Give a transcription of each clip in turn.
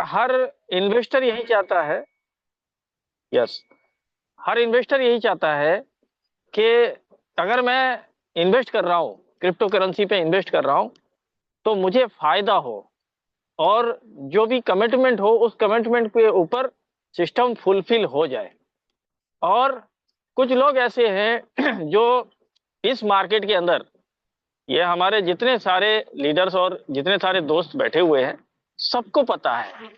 हर investor यही चाहता है। यस, हर इन्वेस्टर यही चाहता है कि अगर मैं इन्वेस्ट कर रहा हूँ, क्रिप्टो करेंसी पे इन्वेस्ट कर रहा हूँ, तो मुझे फायदा हो, और जो भी कमिटमेंट हो उस कमिटमेंट के ऊपर सिस्टम फुलफिल हो जाए। और कुछ लोग ऐसे हैं जो इस मार्केट के अंदर, ये हमारे जितने सारे लीडर्स और जितने सारे दोस्त बैठे हुए हैं, सबको पता है,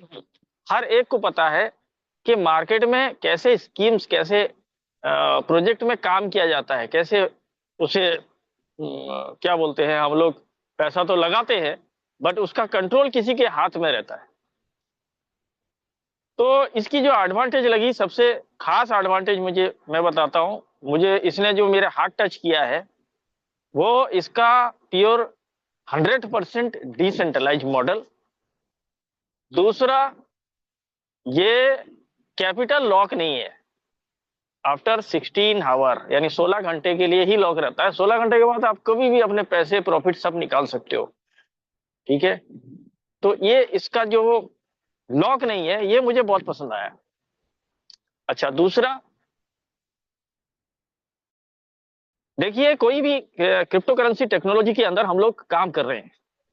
हर एक को पता है कि मार्केट में कैसे स्कीम्स, कैसे प्रोजेक्ट में काम किया जाता है, कैसे उसे क्या बोलते हैं हम लोग, पैसा तो लगाते हैं बट उसका कंट्रोल किसी के हाथ में रहता है। तो इसकी जो एडवांटेज लगी, सबसे खास एडवांटेज मुझे, मैं बताता हूँ, मुझे इसने जो मेरे हार्ट टच किया है वो इसका प्योर 100% डिसेंट्रलाइज मॉडल। दूसरा, ये कैपिटल लॉक नहीं है। आफ्टर 16 आवर, यानी 16 घंटे के लिए ही लॉक रहता है। 16 घंटे के बाद आप कभी भी अपने पैसे प्रॉफिट सब निकाल सकते हो। ठीक है, तो ये इसका जो लॉक नहीं है, ये मुझे बहुत पसंद आया। अच्छा, दूसरा, देखिए, कोई भी क्रिप्टो करेंसी टेक्नोलॉजी के अंदर हम लोग काम कर रहे हैं,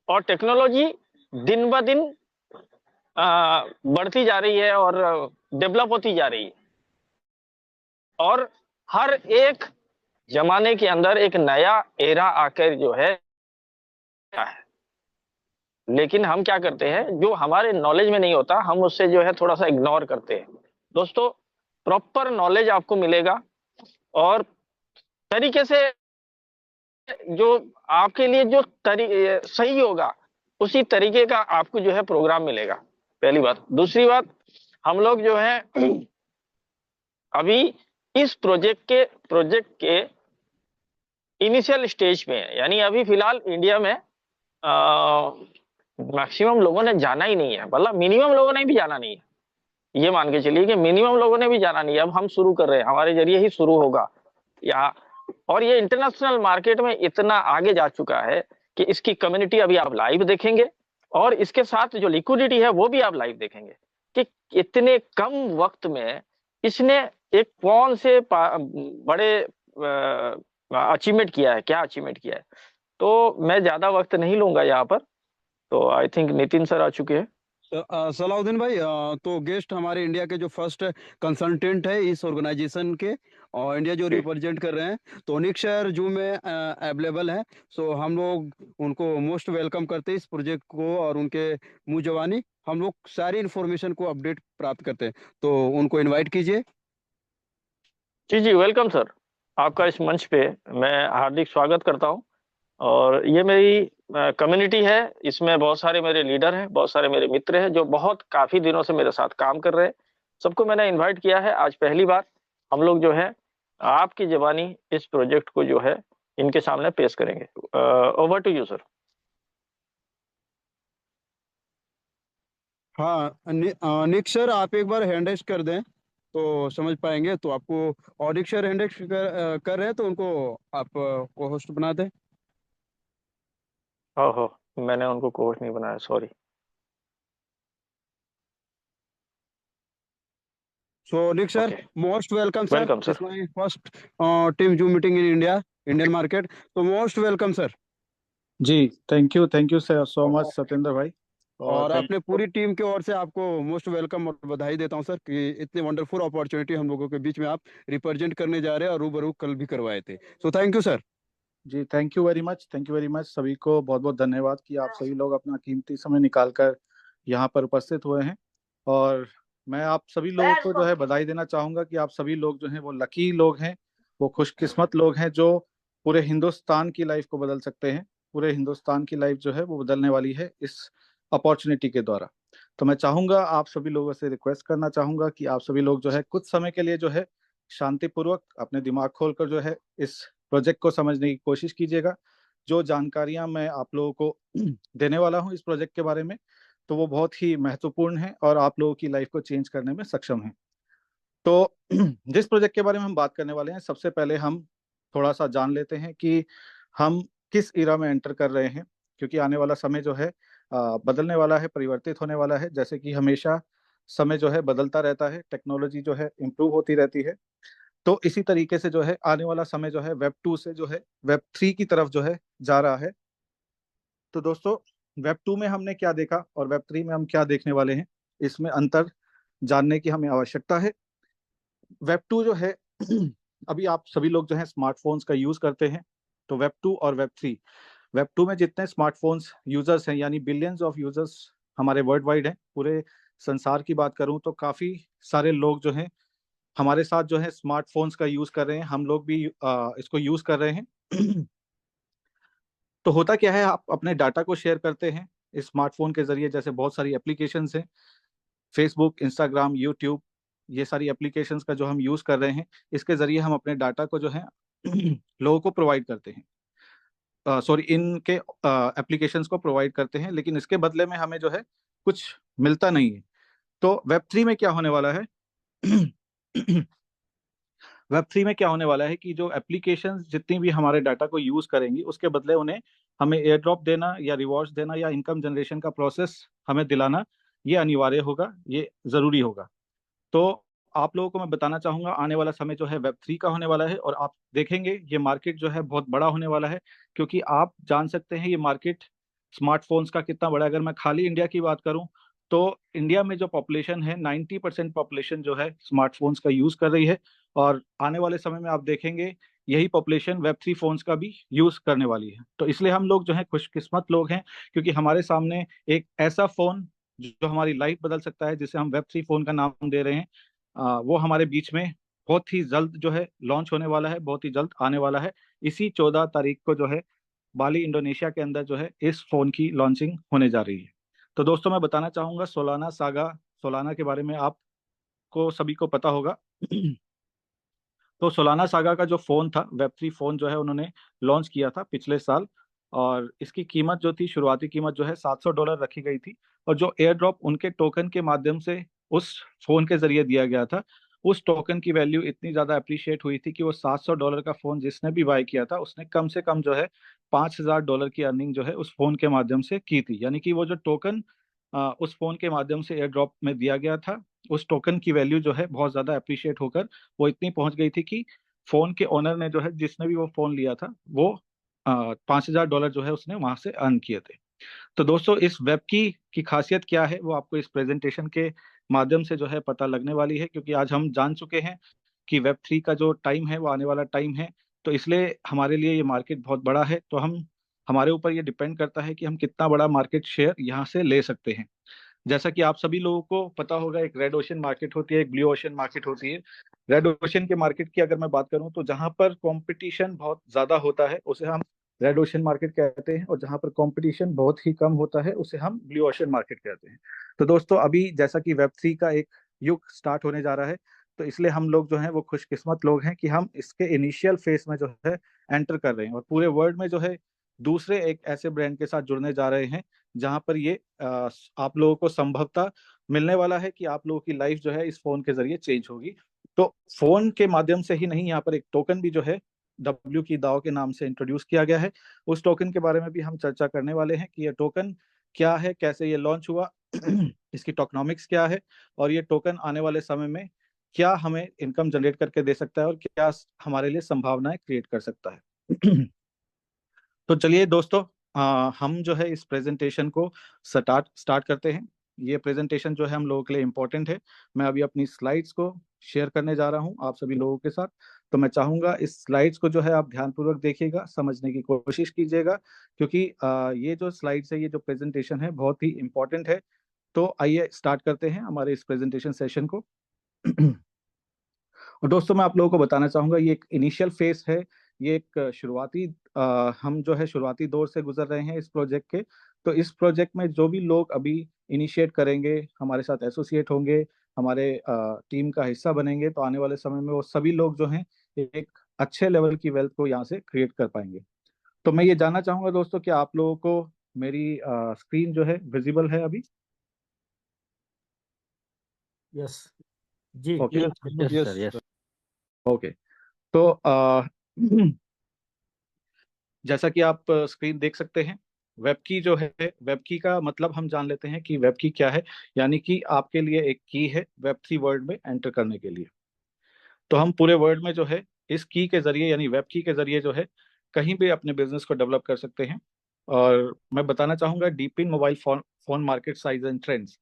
और टेक्नोलॉजी दिन ब दिन बढ़ती जा रही है और डेवलप होती जा रही है। और हर एक जमाने के अंदर एक नया एरा आकर जो है, लेकिन हम क्या करते हैं, जो हमारे नॉलेज में नहीं होता हम उससे जो है थोड़ा सा इग्नोर करते हैं। दोस्तों, प्रॉपर नॉलेज आपको मिलेगा, और तरीके से, जो आपके लिए जो सही होगा, उसी तरीके का आपको जो है प्रोग्राम मिलेगा। पहली बात। दूसरी बात, हम लोग जो है अभी इस प्रोजेक्ट के इनिशियल स्टेज पे है, यानी अभी फिलहाल इंडिया में मैक्सिमम लोगों ने जाना ही नहीं है, मतलब मिनिमम लोगों ने भी जाना नहीं है। ये मान के चलिए कि मिनिमम लोगों ने भी जाना नहीं है। अब हम शुरू कर रहे हैं, हमारे जरिए ही शुरू होगा यहाँ। और ये इंटरनेशनल मार्केट में इतना आगे जा चुका है कि इसकी कम्युनिटी अभी आप लाइव देखेंगे, और इसके साथ जो लिक्विडिटी है वो भी आप लाइव देखेंगे कि इतने कम वक्त में इसने एक कौन से बड़े अचीवमेंट किया है, क्या अचीवमेंट किया है। तो मैं ज्यादा वक्त नहीं लूंगा यहाँ पर। तो आई थिंक नितिन सर आ चुके हैं। सलाउद्दीन भाई, तो गेस्ट हमारे इंडिया के जो फर्स्ट कंसल्टेंट है इस ऑर्गेनाइजेशन के, और इंडिया जो जी रिप्रेजेंट कर रहे हैं, तो निक सर जूम में अवेलेबल है। सो हम लोग उनको मोस्ट वेलकम करते हैं इस प्रोजेक्ट को, और उनके मुंह जवानी हम लोग सारी इन्फॉर्मेशन को अपडेट प्राप्त करते हैं। तो उनको इनवाइट कीजिए। जी जी, वेलकम सर। आपका इस मंच पे मैं हार्दिक स्वागत करता हूँ। और ये मेरी कम्युनिटी है, इसमें बहुत सारे मेरे लीडर हैं, बहुत सारे मेरे मित्र हैं जो बहुत काफी दिनों से मेरे साथ काम कर रहे हैं। सबको मैंने इनवाइट किया है। आज पहली बार हम लोग जो है आपकी जबानी इस प्रोजेक्ट को जो है इनके सामने पेश करेंगे। Over to you sir. हाँ, निक सर आप एक बार हैंड रेस्ट कर दें तो समझ पाएंगे। तो आपको, और निक सर हैंड रेस्ट कर रहे हैं तो उनको आप को होस्ट बना दें। ओहो, मैंने उनको कोच नहीं बनाया, sorry. So Nick sir, okay, most welcome sir. Welcome this sir. My first team Zoom meeting in India, Indian market. तो मोस्ट वेलकम सर। जी, thank you sir so much Satyendra भाई। और और थैंक अपने यू। पूरी team की ओर से आपको मोस्ट वेलकम और बधाई देता हूं सर कि इतनी वंडरफुल अपॉर्चुनिटी हम लोगों के बीच में आप रिप्रेजेंट करने जा रहे हैं, और रूबरू कल भी करवाए थे। So thank you sir. जी, थैंक यू वेरी मच सभी को बहुत बहुत धन्यवाद कि आप सभी लोग अपना कीमती समय निकाल कर यहाँ पर उपस्थित हुए हैं। और मैं आप सभी लोगों को जो है बधाई देना चाहूँगा कि आप सभी लोग जो हैं वो लकी लोग हैं, वो खुशकिस्मत लोग हैं जो पूरे हिंदुस्तान की लाइफ को बदल सकते हैं। पूरे हिंदुस्तान की लाइफ जो है वो बदलने वाली है इस अपॉर्चुनिटी के द्वारा। तो मैं चाहूँगा, आप सभी लोगों से रिक्वेस्ट करना चाहूँगा कि आप सभी लोग जो है कुछ समय के लिए जो है शांतिपूर्वक अपने दिमाग खोलकर जो है इस प्रोजेक्ट को समझने की कोशिश कीजिएगा। जो जानकारियां मैं आप लोगों को देने वाला हूं इस प्रोजेक्ट के बारे में, तो वो बहुत ही महत्वपूर्ण है और आप लोगों की लाइफ को चेंज करने में सक्षम है। तो जिस प्रोजेक्ट के बारे में हम बात करने वाले हैं, सबसे पहले हम थोड़ा सा जान लेते हैं कि हम किस इरा में एंटर कर रहे हैं। क्योंकि आने वाला समय जो है बदलने वाला है, परिवर्तित होने वाला है। जैसे कि हमेशा समय जो है बदलता रहता है, टेक्नोलॉजी जो है इम्प्रूव होती रहती है। तो इसी तरीके से जो है आने वाला समय जो है वेब 2 से जो है वेब 3 की तरफ जो है जा रहा है। तो दोस्तों, वेब 2 में हमने क्या देखा और वेब 3 में हम क्या देखने वाले हैं, इसमें अंतर जानने की हमें आवश्यकता है। वेब 2 जो है अभी आप सभी लोग जो है स्मार्टफोन्स का यूज करते हैं। तो वेब 2 और वेब 2 में जितने स्मार्टफोन्स यूजर्स हैं, यानी बिलियंस ऑफ यूजर्स हमारे वर्ल्ड वाइड हैं, पूरे संसार की बात करूं तो काफी सारे लोग जो हैं हमारे साथ जो है स्मार्टफोन्स का यूज कर रहे हैं। हम लोग भी इसको यूज कर रहे हैं। तो होता क्या है, आप अपने डाटा को शेयर करते हैं इस स्मार्टफोन के जरिए। जैसे बहुत सारी एप्लीकेशंस हैं, फेसबुक, इंस्टाग्राम, यूट्यूब, ये सारी एप्लीकेशंस का जो हम यूज कर रहे हैं, इसके जरिए हम अपने डाटा को जो है लोगों को प्रोवाइड करते हैं, सॉरी इनके एप्लीकेशंस को प्रोवाइड करते हैं, लेकिन इसके बदले में हमें जो है कुछ मिलता नहीं है। तो वेब 3 में क्या होने वाला है? वेब 3 में क्या होने वाला है कि जो एप्लीकेशंस जितनी भी हमारे डाटा को यूज करेंगी, उसके बदले उन्हें हमें एयर ड्रॉप देना या रिवॉर्ड्स देना या इनकम जनरेशन का प्रोसेस हमें दिलाना, ये अनिवार्य होगा, ये जरूरी होगा। तो आप लोगों को मैं बताना चाहूंगा, आने वाला समय जो है वेब 3 का होने वाला है, और आप देखेंगे ये मार्केट जो है बहुत बड़ा होने वाला है। क्योंकि आप जान सकते हैं ये मार्केट स्मार्टफोन्स का कितना बड़ा है। अगर मैं खाली इंडिया की बात करूं तो इंडिया में जो पॉपुलेशन है, 90% पॉपुलेशन जो है स्मार्टफोन्स का यूज कर रही है। और आने वाले समय में आप देखेंगे यही पॉपुलेशन वेब 3 फोन्स का भी यूज करने वाली है। तो इसलिए हम लोग जो है खुशकिस्मत लोग हैं, क्योंकि हमारे सामने एक ऐसा फोन जो हमारी लाइफ बदल सकता है, जिसे हम वेब 3 फोन का नाम दे रहे हैं, वो हमारे बीच में बहुत ही जल्द जो है लॉन्च होने वाला है, बहुत ही जल्द आने वाला है। इसी 14 तारीख को जो है बाली इंडोनेशिया के अंदर जो है इस फोन की लॉन्चिंग होने जा रही है। तो दोस्तों, मैं बताना चाहूंगा सोलाना सागा, सोलाना के बारे में आपको सभी को पता होगा। तो सोलाना सागा का जो फोन था, वेब 3 फोन जो है उन्होंने लॉन्च किया था पिछले साल। और इसकी कीमत जो थी, शुरुआती कीमत जो है $700 रखी गई थी। और जो एयर ड्रॉप उनके टोकन के माध्यम से उस फोन के जरिए दिया गया था, उस टोकन की वैल्यू इतनी ज्यादा अप्रिशिएट हुई थी कि वो $700 का फोन जिसने भी बाय किया था, उसने कम से कम जो है $5000 की अर्निंग जो है उस फोन के माध्यम से की थी। यानी कि वो जो टोकन उस फोन के माध्यम से एयर ड्रॉप में दिया गया था, उस टोकन की वैल्यू जो है बहुत ज्यादा अप्रिशिएट होकर वो इतनी पहुंच गई थी कि फोन के ओनर ने जो है, जिसने भी वो फोन लिया था, वो $5000 जो है उसने वहां से अर्न किए थे। तो दोस्तों, इस वेब की खासियत क्या है, वो आपको इस प्रेजेंटेशन के माध्यम से जो है पता लगने वाली है। क्योंकि आज हम जान चुके हैं कि वेब 3 का जो टाइम है वो आने वाला टाइम है। तो इसलिए हमारे लिए ये मार्केट बहुत बड़ा है। तो हम हमारे ऊपर ये डिपेंड करता है कि हम कितना बड़ा मार्केट शेयर यहाँ से ले सकते हैं। जैसा कि आप सभी लोगों को पता होगा, एक रेड ओशन मार्केट होती है, एक ब्लू ओशन मार्केट होती है। रेड ओशन के मार्केट की अगर मैं बात करूं तो जहां पर कंपटीशन बहुत ज्यादा होता है उसे हम रेड ओशन मार्केट कहते हैं, और जहां पर कंपटीशन बहुत ही कम होता है उसे हम ब्लू ओशन मार्केट कहते हैं। तो दोस्तों, अभी जैसा कि वेब 3 का एक युग स्टार्ट होने जा रहा है, तो इसलिए हम लोग जो हैं वो खुशकिस्मत लोग हैं कि हम इसके इनिशियल फेज में जो है एंटर कर रहे हैं, और पूरे वर्ल्ड में जो है दूसरे एक ऐसे ब्रांड के साथ जुड़ने जा रहे हैं, जहां पर ये आप लोगों को संभवतः मिलने वाला है कि आप लोगों की लाइफ जो है इस फोन के जरिए चेंज होगी। तो फोन के माध्यम से ही नहीं, यहाँ पर एक टोकन भी जो है डब्ल्यू की दाव के नाम से इंट्रोड्यूस किया गया है। उस टोकन के बारे में भी हम चर्चा करने वाले हैं कि ये टोकन क्या है, कैसे ये लॉन्च हुआ, इसकी टोकनॉमिक्स क्या है, और ये टोकन आने वाले समय में क्या हमें इनकम जनरेट करके दे सकता है, और क्या हमारे लिए संभावनाएं क्रिएट कर सकता है। तो चलिए दोस्तों, हम जो है इस प्रेजेंटेशन को स्टार्ट करते हैं। ये प्रेजेंटेशन जो है हम लोगों के लिए इम्पोर्टेंट है। मैं अभी अपनी स्लाइड्स को शेयर करने जा रहा हूँ आप सभी लोगों के साथ। तो मैं चाहूंगा इस स्लाइड्स को जो है आप ध्यानपूर्वक देखिएगा, समझने की कोशिश कीजिएगा, क्योंकि ये जो स्लाइड्स है, ये जो प्रेजेंटेशन है, बहुत ही इम्पोर्टेंट है। तो आइए स्टार्ट करते हैं हमारे इस प्रेजेंटेशन सेशन को। और दोस्तों, मैं आप लोगों को बताना चाहूंगा, ये एक इनिशियल फेस है, ये एक शुरुआती हम जो है शुरुआती दौर से गुजर रहे हैं इस प्रोजेक्ट के। तो इस प्रोजेक्ट में जो भी लोग अभी इनिशिएट करेंगे, हमारे साथ एसोसिएट होंगे, हमारे टीम का हिस्सा बनेंगे, तो आने वाले समय में वो सभी लोग जो हैं एक अच्छे लेवल की वेल्थ को यहाँ से क्रिएट कर पाएंगे। तो मैं ये जानना चाहूंगा दोस्तों, कि आप लोगों को मेरी स्क्रीन जो है विजिबल है अभी? यस जी, okay, yes yes sir, yes. Okay. तो जैसा कि आप स्क्रीन देख सकते हैं, वेब की जो है, वेब की का मतलब हम जान लेते हैं कि वेब की क्या है। यानी कि आपके लिए एक की है वेब 3 वर्ल्ड में एंटर करने के लिए। तो हम पूरे वर्ल्ड में जो है इस की के जरिए यानी वेब की के जरिए जो है कहीं भी अपने बिजनेस को डेवलप कर सकते हैं। और मैं बताना चाहूंगा deep in mobile phone phone market size and trends.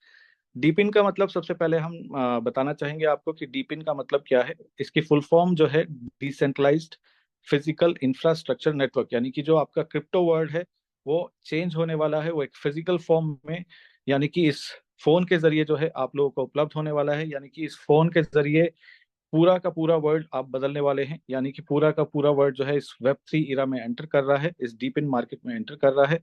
Deep in का मतलब सबसे पहले हम बताना चाहेंगे आपको कि डीपिन का मतलब क्या है। इसकी फुल फॉर्म जो है डिसेंट्रलाइज्ड फिजिकल इंफ्रास्ट्रक्चर नेटवर्क, यानी कि जो आपका क्रिप्टो वर्ल्ड है वो चेंज होने वाला है, वो एक फिजिकल फॉर्म में यानी कि इस फोन के जरिए जो है आप लोगों को उपलब्ध होने वाला है। यानी कि इस फोन के जरिए पूरा का पूरा वर्ल्ड आप बदलने वाले हैं। यानी कि पूरा का पूरा वर्ल्ड जो है इस वेब 3 इरा में एंटर कर रहा है, इस डीप इन मार्केट में एंटर कर रहा है।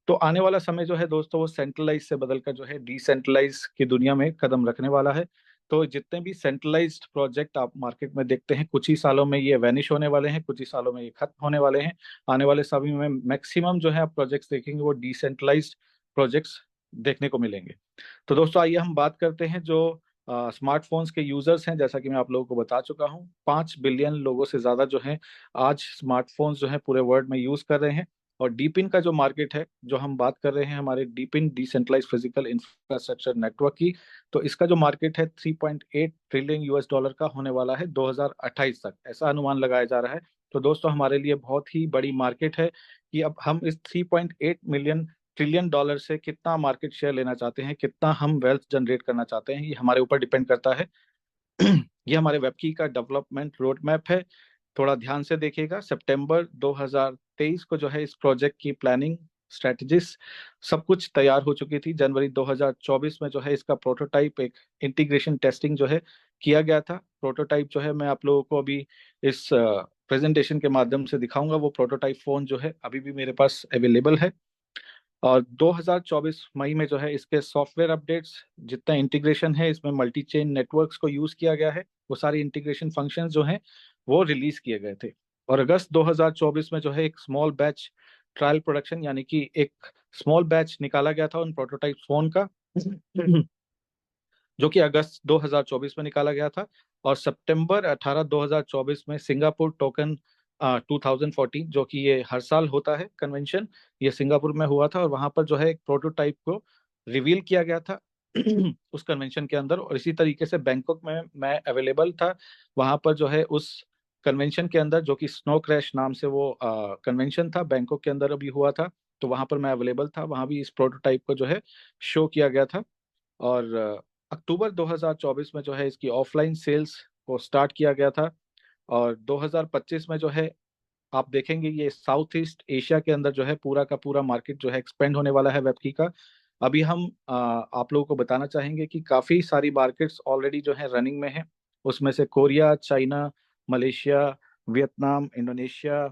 तो आने वाला समय जो है दोस्तों वो सेंट्रलाइज से बदलकर जो है डिसेंट्रलाइज की दुनिया में कदम रखने वाला है। तो जितने भी सेंट्रलाइज्ड प्रोजेक्ट आप मार्केट में देखते हैं कुछ ही सालों में ये वैनिश होने वाले हैं, कुछ ही सालों में ये खत्म होने वाले हैं। आने वाले समय में मैक्सिमम जो है आप प्रोजेक्ट्स देखेंगे वो डिसेंट्रलाइज्ड प्रोजेक्ट्स देखने को मिलेंगे। तो दोस्तों आइए हम बात करते हैं जो स्मार्टफोन्स के यूजर्स हैं। जैसा कि मैं आप लोगों को बता चुका हूं 5 बिलियन लोगों से ज्यादा जो हैं आज स्मार्टफोन्स जो है पूरे वर्ल्ड में यूज कर रहे हैं। और डीपिन का जो मार्केट है जो हम बात कर रहे हैं हमारे डीपिन डिसेंट्रलाइज फिजिकल इंफ्रास्ट्रक्चर नेटवर्क की, तो इसका जो मार्केट है 3.8 ट्रिलियन US डॉलर का होने वाला है 2028 तक, ऐसा अनुमान लगाया जा रहा है। तो दोस्तों हमारे लिए बहुत ही बड़ी मार्केट है कि अब हम इस 3.8 मिलियन ट्रिलियन डॉलर से कितना मार्केट शेयर लेना चाहते हैं, कितना हम वेल्थ जनरेट करना चाहते हैं, ये हमारे ऊपर डिपेंड करता है। ये हमारे वेबकी का डेवलपमेंट रोड मैप है। थोड़ा ध्यान से देखिएगा। सितंबर 2023 को जो है इस प्रोजेक्ट की प्लानिंग स्ट्रेटजीज सब कुछ तैयार हो चुकी थी। जनवरी 2024 में जो है इसका प्रोटोटाइप एक इंटीग्रेशन टेस्टिंग जो है किया गया था। प्रोटोटाइप जो है मैं आप लोगों को अभी इस प्रेजेंटेशन के माध्यम से दिखाऊंगा। वो प्रोटोटाइप फोन जो है अभी भी मेरे पास अवेलेबल है। और 2024 मई में जो है इसके सॉफ्टवेयर अपडेट्स जितना इंटीग्रेशन है इसमें मल्टी चेन नेटवर्क्स को यूज किया गया है, वो सारी इंटीग्रेशन फंक्शंस जो हैं वो रिलीज किए गए थे। और अगस्त 2024 में जो है एक स्मॉल बैच ट्रायल प्रोडक्शन यानी कि एक स्मॉल बैच निकाला गया था उन प्रोटोटाइप फोन का जो कि अगस्त 2024 में निकाला गया था। और सितंबर 18 2024 में सिंगापुर टोकन 2014 जो कि ये हर साल होता है कन्वेंशन, ये सिंगापुर में हुआ था और वहां पर जो है एक प्रोटोटाइप को रिवील किया गया था उस कन्वेंशन के अंदर। और इसी तरीके से बैंकॉक में मैं अवेलेबल था वहां पर जो है उस कन्वेंशन के अंदर, जो कि स्नो क्रैश नाम से वो कन्वेंशन था बैंकॉक के अंदर अभी हुआ था। तो वहां पर मैं अवेलेबल था, वहां भी इस प्रोटोटाइप को जो है शो किया गया था। और अक्टूबर 2024 में जो है इसकी ऑफलाइन सेल्स को स्टार्ट किया गया था। और 2025 में जो है आप देखेंगे ये साउथ ईस्ट एशिया के अंदर जो है पूरा का पूरा मार्केट जो है एक्सपेंड होने वाला है वेबकी का। अभी हम आप लोगों को बताना चाहेंगे कि काफ़ी सारी मार्केट्स ऑलरेडी जो है रनिंग में है। उसमें से Korea, China, Malaysia, Vietnam, Indonesia,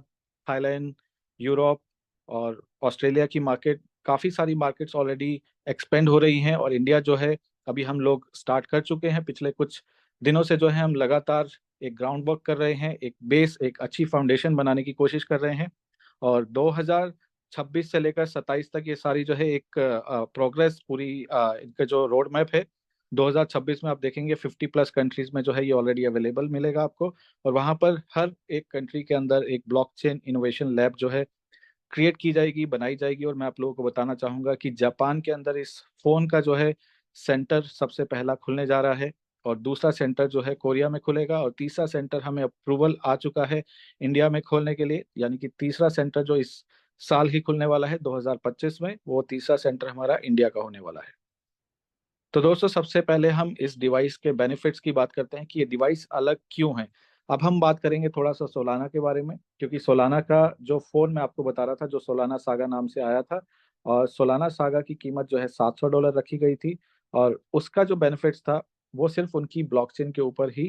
Thailand, Europe और ऑस्ट्रेलिया की मार्केट, काफ़ी सारी मार्केट्स ऑलरेडी एक्सपेंड हो रही हैं। और इंडिया जो है अभी हम लोग स्टार्ट कर चुके हैं। पिछले कुछ दिनों से जो है हम लगातार एक ग्राउंड वर्क कर रहे हैं, एक बेस, एक अच्छी फाउंडेशन बनाने की कोशिश कर रहे हैं। और 2026 से लेकर 27 तक ये सारी जो है एक प्रोग्रेस पूरी इनका जो रोड मैप है 2026 में आप देखेंगे 50+ कंट्रीज में जो है ये ऑलरेडी अवेलेबल मिलेगा आपको। और वहां पर हर एक कंट्री के अंदर एक ब्लॉकचेन इनोवेशन लैब जो है क्रिएट की जाएगी, बनाई जाएगी। और मैं आप लोगों को बताना चाहूंगा कि जापान के अंदर इस फोन का जो है सेंटर सबसे पहला खुलने जा रहा है। और दूसरा सेंटर जो है कोरिया में खुलेगा। और तीसरा सेंटर हमें अप्रूवल आ चुका है इंडिया में खोलने के लिए, यानी कि तीसरा सेंटर जो इस साल ही खुलने वाला है 2025 में, वो तीसरा सेंटर हमारा इंडिया का होने वाला है। तो दोस्तों सबसे पहले हम इस डिवाइस के बेनिफिट्स की बात करते हैं कि ये डिवाइस अलग क्यों है। अब हम बात करेंगे थोड़ा सा सोलाना के बारे में, क्योंकि सोलाना का जो फोन मैं आपको बता रहा था जो सोलाना सागा नाम से आया था, और सोलाना सागा की कीमत जो है $700 रखी गई थी। और उसका जो बेनिफिट्स था वो सिर्फ उनकी ब्लॉकचेन के ऊपर ही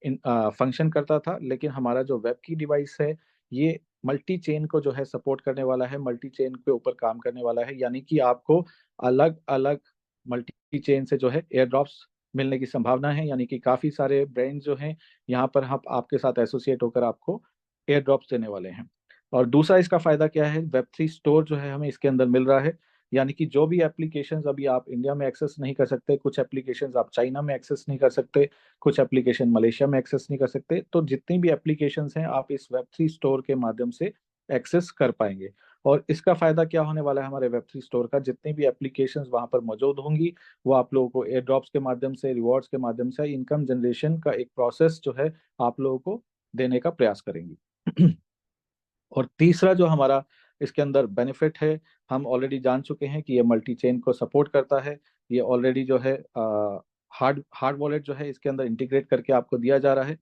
फंक्शन करता था। लेकिन हमारा जो वेब की डिवाइस है ये मल्टी चेन को जो है सपोर्ट करने वाला है, मल्टी चेन के ऊपर काम करने वाला है। यानी कि आपको अलग अलग मल्टी चेन से जो है एयर ड्रॉप्स मिलने की संभावना है। यानी कि काफ़ी सारे ब्रांड्स जो हैं यहाँ पर हम आपके साथ एसोसिएट होकर आपको एयर ड्रॉप्स देने वाले हैं। और दूसरा इसका फ़ायदा क्या है, वेब 3 स्टोर जो है हमें इसके अंदर मिल रहा है। यानी कि जो भी एप्लीकेशंस अभी आप इंडिया में एक्सेस नहीं कर सकते, कुछ एप्लीकेशंस आप चाइना में एक्सेस नहीं कर सकते, कुछ एप्लीकेशन मलेशिया में एक्सेस नहीं कर सकते, तो जितनी भी एप्लीकेशंस हैं आप इस वेब 3 स्टोर के माध्यम से एक्सेस कर पाएंगे। और इसका फायदा क्या होने वाला है, हमारे वेब3 स्टोर का जितनी भी एप्लीकेशंस वहां पर मौजूद होंगी वो आप लोगों को एयर ड्रॉप्स के माध्यम से, रिवॉर्ड्स के माध्यम से इनकम जनरेशन का एक प्रोसेस जो है आप लोगों को देने का प्रयास करेंगी। और तीसरा जो हमारा इसके अंदर बेनिफिट है, हम ऑलरेडी जान चुके हैं कि ये मल्टी चेन को सपोर्ट करता है। ये ऑलरेडी जो है हार्ड हार्ड वॉलेट जो है इसके अंदर इंटीग्रेट करके आपको दिया जा रहा है।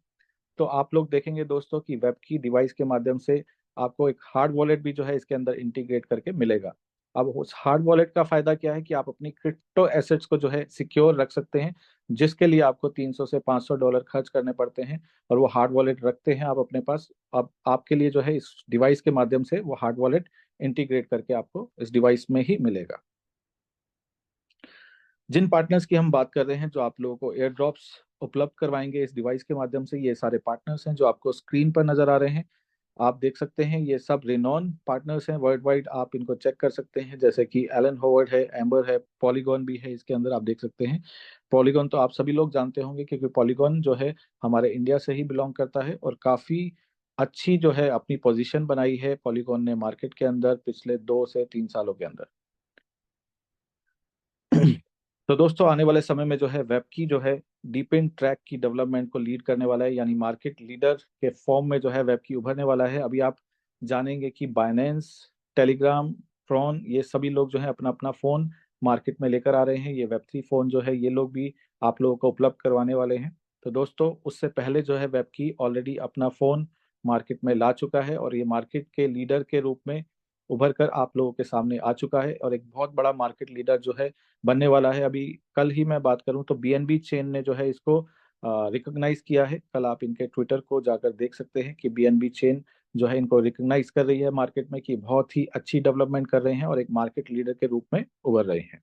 तो आप लोग देखेंगे दोस्तों कि वेब की डिवाइस के माध्यम से आपको एक हार्ड वॉलेट भी जो है इसके अंदर इंटीग्रेट करके मिलेगा। अब उस हार्ड वॉलेट का फायदा क्या है कि आप अपनी क्रिप्टो एसेट्स को जो है सिक्योर रख सकते हैं, जिसके लिए आपको 300 से $500 खर्च करने पड़ते हैं, और वो हार्ड वॉलेट रखते हैं आप अपने पास। अब आपके लिए जो है इस डिवाइस के माध्यम से वो हार्ड वॉलेट इंटीग्रेट करके आपको इस डिवाइस में ही मिलेगा। जिन पार्टनर्स की हम बात कर रहे हैं जो आप लोगों को एयर ड्रॉप्स उपलब्ध करवाएंगे इस डिवाइस के माध्यम से, ये सारे पार्टनर्स हैं जो आपको स्क्रीन पर नजर आ रहे हैं। आप देख सकते हैं ये सब रिनॉन पार्टनर्स हैं वर्ल्ड वाइड, आप इनको चेक कर सकते हैं, जैसे कि एलन होवर्ड है, एम्बर है, पॉलीगॉन भी है इसके अंदर, आप देख सकते हैं। पॉलीगॉन तो आप सभी लोग जानते होंगे क्योंकि पॉलीगॉन जो है हमारे इंडिया से ही बिलोंग करता है, और काफ़ी अच्छी जो है अपनी पोजीशन बनाई है पॉलीगॉन ने मार्केट के अंदर पिछले 2 से 3 सालों के अंदर। तो दोस्तों आने वाले समय में जो है वेब की जो है डीपिन ट्रैक की डेवलपमेंट को लीड करने वाला है, यानी मार्केट लीडर के फॉर्म में जो है वेब की उभरने वाला है। अभी आप जानेंगे कि बाइनेंस, टेलीग्राम, ट्रॉन, ये सभी लोग जो है अपना अपना फोन मार्केट में लेकर आ रहे हैं। ये वेब3 फोन जो है ये लोग भी आप लोगों को उपलब्ध करवाने वाले हैं। तो दोस्तों उससे पहले जो है वेब की ऑलरेडी अपना फोन मार्केट में ला चुका है, और ये मार्केट के लीडर के रूप में उभर कर आप लोगों के सामने आ चुका है, और एक बहुत बड़ा मार्केट लीडर जो है बनने वाला है। अभी कल ही मैं बात करूं तो बीएनबी चेन ने जो है इसको रिकॉग्नाइज किया है। कल आप इनके ट्विटर को जाकर देख सकते हैं कि बीएनबी चेन जो है इनको रिकॉग्नाइज कर रही है मार्केट में कि बहुत ही अच्छी डेवलपमेंट कर रहे हैं और एक मार्केट लीडर के रूप में उभर रहे हैं।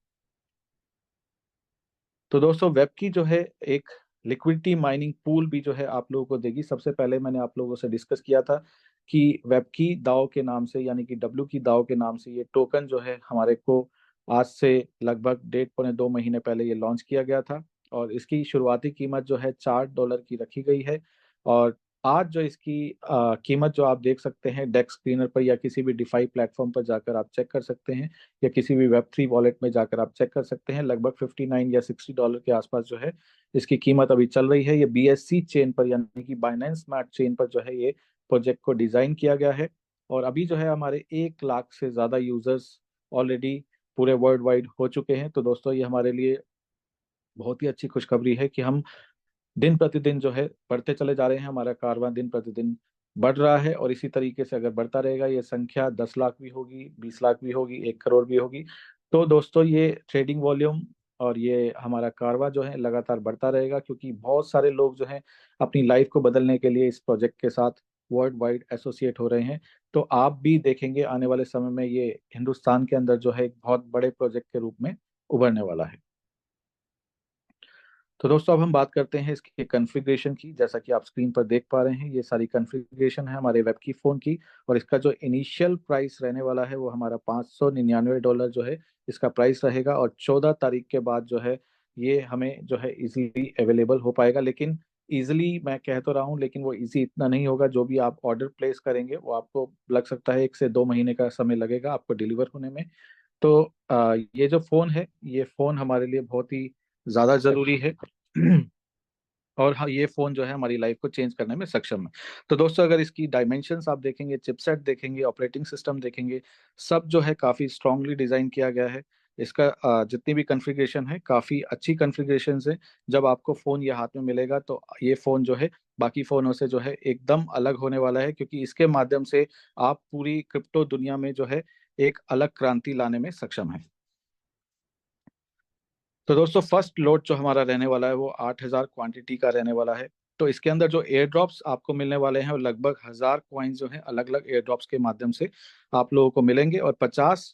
तो दोस्तों वेब की जो है एक लिक्विडिटी माइनिंग पूल भी जो है आप लोगों को देगी। सबसे पहले मैंने आप लोगों से डिस्कस किया था कि वेब की दाव के नाम से, यानी कि डब्ल्यू की दाव के नाम से ये टोकन जो है हमारे को आज से लगभग 1.5-2 महीने पहले ये लॉन्च किया गया था, और इसकी शुरुआती कीमत जो है $4 की रखी गई है। और आज जो इसकी कीमत जो आप देख सकते हैं डेक्स स्क्रीनर पर या किसी भी डिफाई प्लेटफॉर्म पर जाकर आप चेक कर सकते हैं, या किसी भी वेब3 वॉलेट में जाकर आप चेक कर सकते हैं, लगभग $59 या $60 के आसपास जो है इसकी कीमत अभी चल रही है। ये बीएससी चेन पर यानी कि बाइनेंस स्मार्ट चेन पर जो है ये प्रोजेक्ट को डिजाइन किया गया है। और अभी जो है हमारे 1 लाख से ज्यादा यूजर्स ऑलरेडी पूरे वर्ल्ड वाइड हो चुके हैं। तो दोस्तों ये हमारे लिए बहुत ही अच्छी खुशखबरी है कि हम दिन प्रतिदिन जो है बढ़ते चले जा रहे हैं, हमारा कारवां दिन प्रतिदिन बढ़ रहा है, और इसी तरीके से अगर बढ़ता रहेगा ये संख्या 10 लाख भी होगी, 20 लाख भी होगी, 1 करोड़ भी होगी। तो दोस्तों ये ट्रेडिंग वॉल्यूम और ये हमारा कारवां जो है लगातार बढ़ता रहेगा, क्योंकि बहुत सारे लोग जो हैं अपनी लाइफ को बदलने के लिए इस प्रोजेक्ट के साथ वर्ल्ड वाइड एसोसिएट हो रहे हैं। तो आप भी देखेंगे आने वाले समय में ये हिंदुस्तान के अंदर जो है एक बहुत बड़े प्रोजेक्ट के रूप में उभरने वाला है। तो दोस्तों अब हम बात करते हैं इसके कॉन्फ़िगरेशन की। जैसा कि आप स्क्रीन पर देख पा रहे हैं ये सारी कॉन्फ़िगरेशन है हमारे वेब की फ़ोन की, और इसका जो इनिशियल प्राइस रहने वाला है वो हमारा $599 जो है इसका प्राइस रहेगा, और 14 तारीख के बाद जो है ये हमें जो है इजीली अवेलेबल हो पाएगा। लेकिन इजीली मैं कह तो रहा हूँ, लेकिन वो इजी इतना नहीं होगा। जो भी आप ऑर्डर प्लेस करेंगे वो आपको लग सकता है 1 से 2 महीने का समय लगेगा आपको डिलीवर होने में। तो ये जो फ़ोन है ये फ़ोन हमारे लिए बहुत ही ज़्यादा ज़रूरी है। और हाँ ये फोन जो है हमारी लाइफ को चेंज करने में सक्षम है। तो दोस्तों अगर इसकी डायमेंशंस आप देखेंगे, चिपसेट देखेंगे, ऑपरेटिंग सिस्टम देखेंगे, सब जो है काफ़ी स्ट्रांगली डिज़ाइन किया गया है। इसका जितनी भी कॉन्फ़िगरेशन है काफ़ी अच्छी कॉन्फ़िगरेशन है। जब आपको फ़ोन ये हाथ में मिलेगा तो ये फ़ोन जो है बाकी फ़ोनों से जो है एकदम अलग होने वाला है, क्योंकि इसके माध्यम से आप पूरी क्रिप्टो दुनिया में जो है एक अलग क्रांति लाने में सक्षम है। तो दोस्तों फर्स्ट लोड जो हमारा रहने वाला है वो 8,000 क्वांटिटी का रहने वाला है। तो इसके अंदर जो एयर ड्रॉप्स आपको मिलने वाले हैं वो लगभग 1,000 कॉइन्स जो है अलग अलग एयर ड्रॉप्स के माध्यम से आप लोगों को मिलेंगे, और 50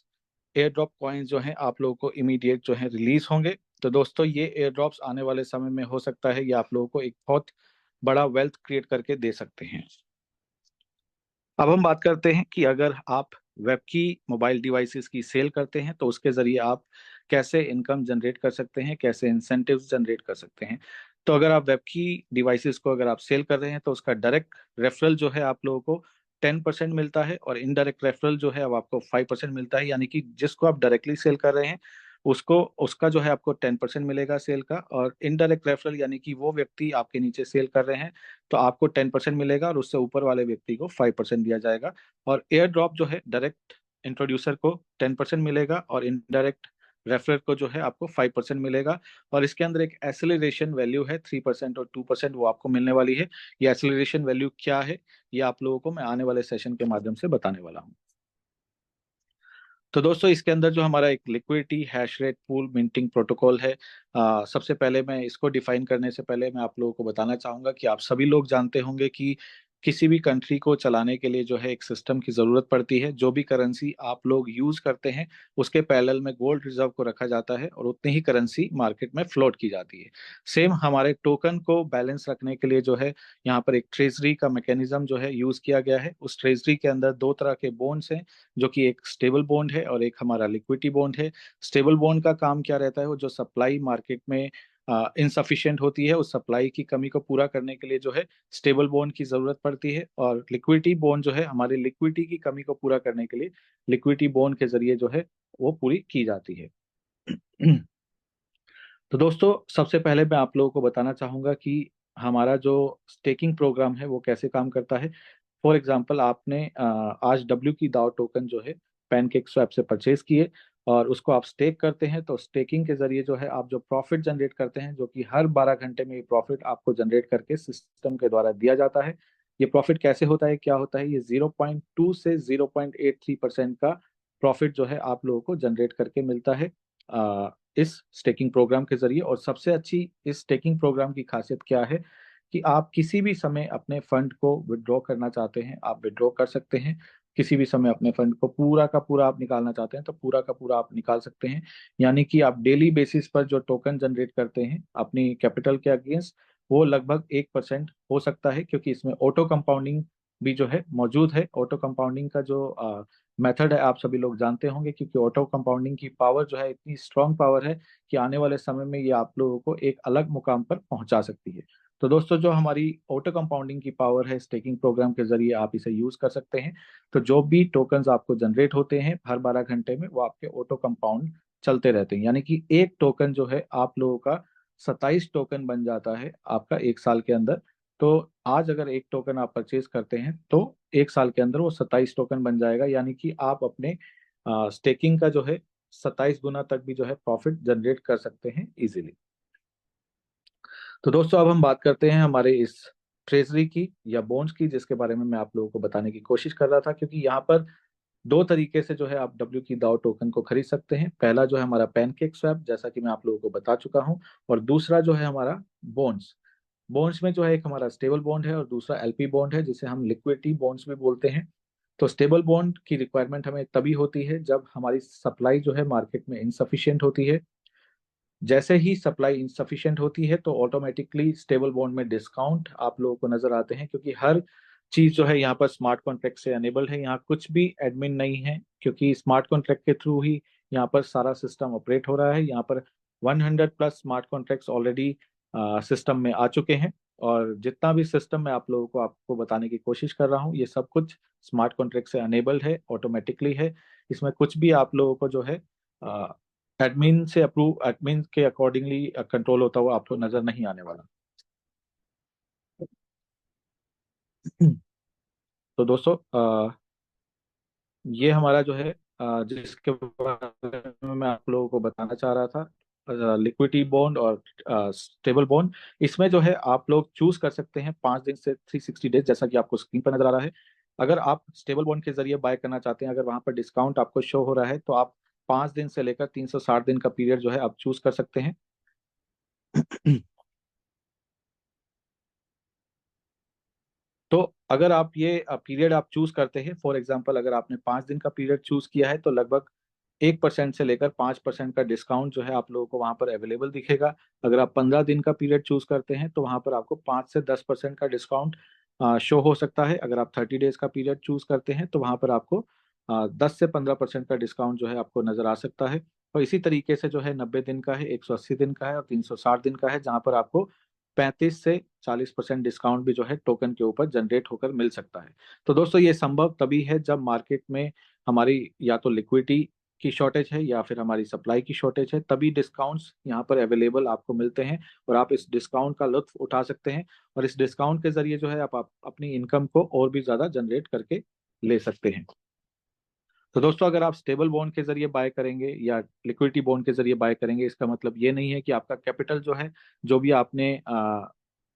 एयर ड्रॉप कॉइन्स जो हैं आप लोगों को इमीडिएट जो है रिलीज होंगे। तो दोस्तों ये एयर ड्रॉप्स आने वाले समय में हो सकता है ये आप लोगों को एक बहुत बड़ा वेल्थ क्रिएट करके दे सकते हैं। अब हम बात करते हैं कि अगर आप वेब की मोबाइल डिवाइसेस की सेल करते हैं तो उसके जरिए आप कैसे इनकम जनरेट कर सकते हैं, कैसे इंसेंटिव्स जनरेट कर सकते हैं। तो अगर आप वेब की डिवाइसेस को अगर आप सेल कर रहे हैं तो उसका डायरेक्ट रेफरल जो है आप लोगों को 10% मिलता है, और इनडायरेक्ट रेफरल जो है अब आपको 5% मिलता है। यानी कि जिसको आप डायरेक्टली सेल कर रहे हैं उसको उसका जो है आपको 10% मिलेगा सेल का, और इनडायरेक्ट रेफरल यानी कि वो व्यक्ति आपके नीचे सेल कर रहे हैं तो आपको 10% मिलेगा, और उससे ऊपर वाले व्यक्ति को 5% दिया जाएगा। और एयर ड्रॉप जो है डायरेक्ट इंट्रोड्यूसर को 10% मिलेगा, और इनडायरेक्ट रेफरर को जो है आपको 5% मिलेगा। और इसके अंदर एक एक्सेलरेशन वैल्यू है 3% और 2%, वो आपको मिलने वाली है। ये एक्सेलरेशन वैल्यू क्या है ये आप लोगों को मैं आने वाले सेशन के माध्यम से बताने वाला हूँ। तो दोस्तों इसके अंदर जो हमारा एक liquidity hash rate pool minting protocol है, सबसे पहले मैं इसको डिफाइन करने से पहले मैं आप लोगों को बताना चाहूंगा कि आप सभी लोग जानते होंगे कि किसी भी कंट्री को चलाने के लिए जो है एक सिस्टम की जरूरत पड़ती है। जो भी करेंसी आप लोग यूज करते हैं उसके पैरेलल में गोल्ड रिजर्व को रखा जाता है, और उतनी ही करेंसी मार्केट में फ्लोट की जाती है। सेम हमारे टोकन को बैलेंस रखने के लिए जो है यहाँ पर एक ट्रेजरी का मैकेनिज्म जो है यूज किया गया है। उस ट्रेजरी के अंदर दो तरह के बॉन्ड्स हैं, जो कि एक स्टेबल बॉन्ड है और एक हमारा लिक्विडिटी बॉन्ड है। स्टेबल बॉन्ड का काम क्या रहता है, वो जो सप्लाई मार्केट में इनसफिशिएंट होती है उस सप्लाई की कमी को पूरा करने के लिए जो है स्टेबल बॉन्ड की जरूरत पड़ती है, और लिक्विडिटी बॉन्ड जो है हमारी लिक्विडिटी की कमी को पूरा करने के लिए लिक्विडिटी बॉन्ड के जरिए जो है वो पूरी की जाती है। तो दोस्तों सबसे पहले मैं आप लोगों को बताना चाहूंगा कि हमारा जो स्टेकिंग प्रोग्राम है वो कैसे काम करता है। फॉर एग्जाम्पल आपने आज डब्ल्यू की दाव टोकन जो है पैनकेक स्वैप से परचेज किए और उसको आप स्टेक करते हैं, तो स्टेकिंग के जरिए जो है आप जो प्रॉफिट जनरेट करते हैं, जो कि हर 12 घंटे में ये प्रॉफिट आपको जनरेट करके सिस्टम के द्वारा दिया जाता है। ये प्रॉफिट कैसे होता है, क्या होता है, ये 0.2 से 0.83% का प्रॉफिट जो है आप लोगों को जनरेट करके मिलता है इस स्टेकिंग प्रोग्राम के जरिए। और सबसे अच्छी इस स्टेकिंग प्रोग्राम की खासियत क्या है कि आप किसी भी समय अपने फंड को विड्रॉ करना चाहते हैं आप विड्रॉ कर सकते हैं। किसी भी समय अपने फंड को पूरा का पूरा आप निकालना चाहते हैं तो पूरा का पूरा आप निकाल सकते हैं। यानी कि आप डेली बेसिस पर जो टोकन जनरेट करते हैं अपनी कैपिटल के अगेंस्ट, वो लगभग 1% हो सकता है, क्योंकि इसमें ऑटो कंपाउंडिंग भी जो है मौजूद है। ऑटो कंपाउंडिंग का जो मेथड है आप सभी लोग जानते होंगे, क्योंकि ऑटो कंपाउंडिंग की पावर जो है इतनी स्ट्रांग पावर है कि आने वाले समय में ये आप लोगों को एक अलग मुकाम पर पहुंचा सकती है। तो दोस्तों जो हमारी ऑटो कंपाउंडिंग की पावर है स्टेकिंग प्रोग्राम के जरिए आप इसे यूज कर सकते हैं। तो जो भी टोकन्स आपको जनरेट होते हैं हर 12 घंटे में वो आपके ऑटो कंपाउंड चलते रहते हैं। यानी कि एक टोकन जो है आप लोगों का 27 टोकन बन जाता है आपका एक साल के अंदर। तो आज अगर एक टोकन आप परचेज करते हैं तो एक साल के अंदर वो 27 टोकन बन जाएगा। यानी कि आप अपने स्टेकिंग का जो है 27 गुना तक भी जो है प्रॉफिट जनरेट कर सकते हैं इजीली। तो दोस्तों अब हम बात करते हैं हमारे इस ट्रेजरी की या बॉन्ड्स की, जिसके बारे में मैं आप लोगों को बताने की कोशिश कर रहा था। क्योंकि यहाँ पर दो तरीके से जो है आप डब्ल्यू की दाव टोकन को खरीद सकते हैं। पहला जो है हमारा पैनकेक स्वैप, जैसा कि मैं आप लोगों को बता चुका हूँ, और दूसरा जो है हमारा बॉन्ड्स। बॉन्ड्स में जो है एक हमारा स्टेबल बॉन्ड है और दूसरा एलपी बॉन्ड है, जिसे हम लिक्विडिटी बॉन्ड्स भी बोलते हैं। तो स्टेबल बॉन्ड की रिक्वायरमेंट हमें तभी होती है जब हमारी सप्लाई जो है मार्केट में इनसफिशिएंट होती है। जैसे ही सप्लाई इनसफिशिएंट होती है तो ऑटोमेटिकली स्टेबल बॉन्ड में डिस्काउंट आप लोगों को नजर आते हैं, क्योंकि हर चीज जो है यहाँ पर स्मार्ट कॉन्ट्रैक्ट से अनेबल्ड है। यहाँ कुछ भी एडमिन नहीं है, क्योंकि स्मार्ट कॉन्ट्रैक्ट के थ्रू ही यहाँ पर सारा सिस्टम ऑपरेट हो रहा है। यहाँ पर 100 plus smart contracts already system में आ चुके हैं, और जितना भी सिस्टम मैं आप लोगों को आपको बताने की कोशिश कर रहा हूँ ये सब कुछ स्मार्ट कॉन्ट्रैक्ट से अनेबल्ड है, ऑटोमेटिकली है। इसमें कुछ भी आप लोगों को जो है एडमिन से अप्रूव, एडमिन के अकॉर्डिंगली कंट्रोल होता हुआ आपको नजर नहीं आने वाला। तो दोस्तों ये हमारा जो है जिसके बारे में मैं आप लोगों को बताना चाह रहा था, लिक्विडिटी बॉन्ड और स्टेबल बॉन्ड। इसमें जो है आप लोग चूज कर सकते हैं 5 दिन से 360 डेज, जैसा कि आपको स्क्रीन पर नजर आ रहा है। अगर आप स्टेबल बॉन्ड के जरिए बाय करना चाहते हैं, अगर वहां पर डिस्काउंट आपको शो हो रहा है, तो आप 5 दिन से लेकर 360 दिन का पीरियड जो है आप चूज कर सकते हैं। तो अगर आप ये पीरियड आप चूज करते हैं, फॉर एग्जांपल अगर आपने 5 दिन का पीरियड चूज किया है, तो लगभग 1% से लेकर 5% का डिस्काउंट जो है आप लोगों को वहां पर अवेलेबल दिखेगा। अगर आप 15 दिन का पीरियड चूज करते हैं तो वहां पर आपको 5 से 10% का डिस्काउंट शो हो सकता है। अगर आप 30 डेज का पीरियड चूज करते हैं तो वहां पर आपको 10 से 15% का डिस्काउंट जो है आपको नजर आ सकता है। और इसी तरीके से जो है 90 दिन का है, 180 दिन का है और 360 दिन का है, जहां पर आपको 35 से 40% डिस्काउंट भी जो है टोकन के ऊपर जनरेट होकर मिल सकता है। तो दोस्तों ये संभव तभी है जब मार्केट में हमारी या तो लिक्विडिटी की शॉर्टेज है या फिर हमारी सप्लाई की शॉर्टेज है, तभी डिस्काउंट्स यहाँ पर अवेलेबल आपको मिलते हैं और आप इस डिस्काउंट का लुत्फ उठा सकते हैं और इस डिस्काउंट के जरिए जो है आप अपनी इनकम को और भी ज्यादा जनरेट करके ले सकते हैं। तो दोस्तों अगर आप स्टेबल बॉन्ड के जरिए बाय करेंगे या लिक्विडिटी बॉन्ड के जरिए बाय करेंगे, इसका मतलब ये नहीं है कि आपका कैपिटल जो है, जो भी आपने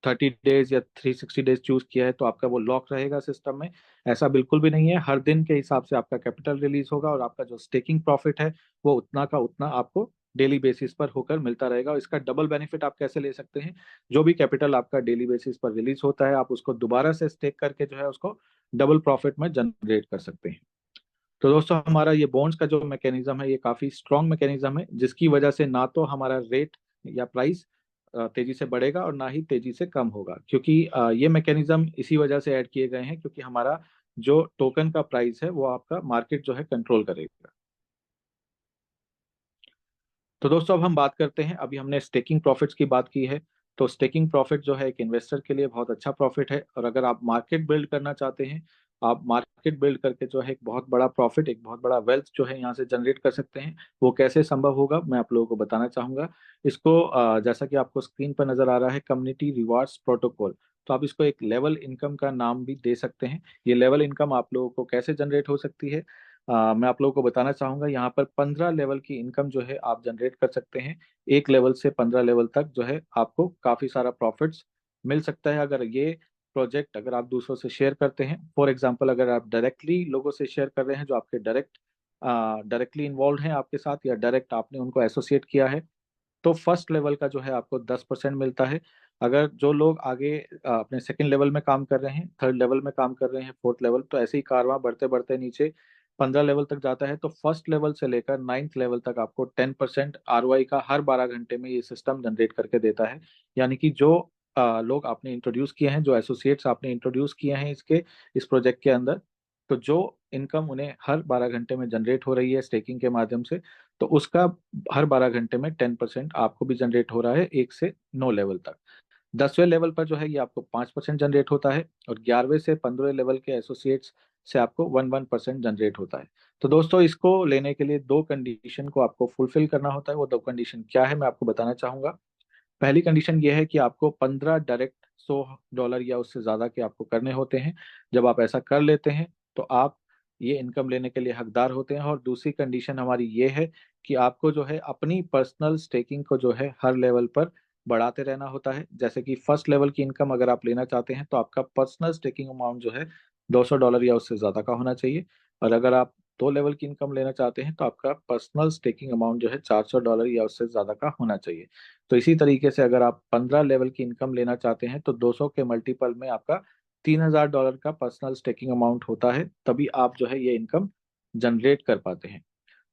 30 डेज या 360 डेज चूज किया है, तो आपका वो लॉक रहेगा सिस्टम में। ऐसा बिल्कुल भी नहीं है। हर दिन के हिसाब से आपका कैपिटल रिलीज होगा और आपका जो स्टेकिंग प्रॉफिट है वो उतना का उतना आपको डेली बेसिस पर होकर मिलता रहेगा। और इसका डबल बेनिफिट आप कैसे ले सकते हैं, जो भी कैपिटल आपका डेली बेसिस पर रिलीज होता है, आप उसको दोबारा से स्टेक करके जो है उसको डबल प्रॉफिट में जनरेट कर सकते हैं। तो दोस्तों हमारा ये बॉन्ड्स का जो मैकेनिज्म है, ये काफी स्ट्रॉन्ग मैकेनिज्म है, जिसकी वजह से ना तो हमारा रेट या प्राइस तेजी से बढ़ेगा और ना ही तेजी से कम होगा, क्योंकि ये मैकेनिज्म इसी वजह से ऐड किए गए हैं क्योंकि हमारा जो टोकन का प्राइस है वो आपका मार्केट जो है कंट्रोल करेगा। तो दोस्तों अब हम बात करते हैं, अभी हमने स्टेकिंग प्रॉफिट्स की बात की है। तो स्टेकिंग प्रॉफिट जो है एक इन्वेस्टर के लिए बहुत अच्छा प्रॉफिट है, और अगर आप मार्केट बिल्ड करना चाहते हैं, आप मार्केट बिल्ड करके जो है एक बहुत बड़ा प्रॉफिट, एक बहुत बड़ा वेल्थ जो है यहाँ से जनरेट कर सकते हैं। वो कैसे संभव होगा मैं आप लोगों को बताना चाहूंगा। इसको जैसा कि आपको स्क्रीन पर नजर आ रहा है, कम्युनिटी रिवार्ड्स प्रोटोकॉल, तो आप इसको एक लेवल इनकम का नाम भी दे सकते हैं। ये लेवल इनकम आप लोगों को कैसे जनरेट हो सकती है, मैं आप लोगों को बताना चाहूंगा। यहाँ पर 15 लेवल की इनकम जो है आप जनरेट कर सकते हैं। एक लेवल से 15 लेवल तक जो है आपको काफी सारा प्रॉफिट्स मिल सकता है अगर ये प्रोजेक्ट अगर आप दूसरों से शेयर करते हैं। फॉर एग्जांपल, अगर आप डायरेक्टली लोगों से शेयर कर रहे हैं जो आपके डायरेक्टली इन्वॉल्व हैं आपके साथ, या डायरेक्ट आपने उनको एसोसिएट किया है, तो फर्स्ट लेवल का जो है आपको 10% मिलता है। अगर जो लोग आगे अपने सेकंड लेवल में काम कर रहे हैं, थर्ड लेवल में काम कर रहे हैं, फोर्थ लेवल, तो ऐसे ही कारवां बढ़ते बढ़ते नीचे 15 लेवल तक जाता है। तो फर्स्ट लेवल से लेकर 9th लेवल तक आपको 10% ROI का हर 12 घंटे में ये सिस्टम जनरेट करके देता है। यानी कि जो लोग आपने इंट्रोड्यूस किए हैं, जो एसोसिएट्स आपने इंट्रोड्यूस किए हैं इस प्रोजेक्ट के अंदर, तो जो इनकम उन्हें हर 12 घंटे में जनरेट हो रही है स्टेकिंग के माध्यम से, तो उसका हर 12 घंटे में 10% आपको भी जनरेट हो रहा है, 1 से 9 लेवल तक। 10वें लेवल पर जो है ये आपको 5% जनरेट होता है, और 11वें से 15वें लेवल के एसोसिएट्स से आपको 1% जनरेट होता है। तो दोस्तों इसको लेने के लिए दो कंडीशन को आपको फुलफिल करना होता है। वो दो कंडीशन क्या है मैं आपको बताना चाहूंगा। पहली कंडीशन ये है कि आपको 15 डायरेक्ट $100 या उससे ज्यादा के आपको करने होते हैं। जब आप ऐसा कर लेते हैं तो आप ये इनकम लेने के लिए हकदार होते हैं। और दूसरी कंडीशन हमारी ये है कि आपको जो है अपनी पर्सनल स्टेकिंग को जो है हर लेवल पर बढ़ाते रहना होता है। जैसे कि फर्स्ट लेवल की इनकम अगर आप लेना चाहते हैं तो आपका पर्सनल स्टेकिंग अमाउंट जो है $200 या उससे ज्यादा का होना चाहिए। और अगर आप 2 लेवल की इनकम लेना चाहते हैं तो आपका पर्सनल स्टेकिंग अमाउंट जो है $400 या उससे ज्यादा का होना चाहिए। तो इसी तरीके से अगर आप 15 लेवल की इनकम लेना चाहते हैं तो 200 के मल्टीपल में आपका $3000 का पर्सनल स्टेकिंग अमाउंट होता है, तभी आप जो है ये इनकम जनरेट कर पाते हैं।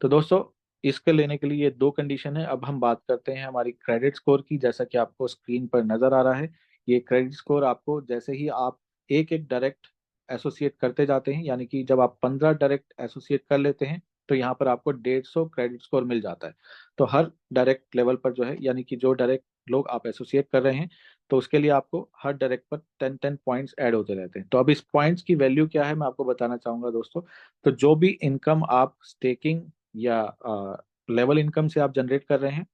तो दोस्तों इसके लेने के लिए ये दो कंडीशन है। अब हम बात करते हैं हमारी क्रेडिट स्कोर की। जैसा कि आपको स्क्रीन पर नजर आ रहा है, ये क्रेडिट स्कोर आपको जैसे ही आप एक एक डायरेक्ट एसोसिएट करते जाते हैं, यानी कि जब आप 15 डायरेक्ट एसोसिएट कर लेते हैं तो यहाँ पर आपको 150 क्रेडिट स्कोर मिल जाता है। तो हर डायरेक्ट लेवल पर जो है, यानी कि जो डायरेक्ट लोग आप एसोसिएट कर रहे हैं, तो उसके लिए आपको हर डायरेक्ट पर 10 पॉइंट्स ऐड होते रहते हैं। तो अब इस पॉइंट्स की वैल्यू क्या है मैं आपको बताना चाहूंगा दोस्तों। तो जो भी इनकम आप स्टेकिंग या लेवल इनकम से आप जनरेट कर रहे हैं,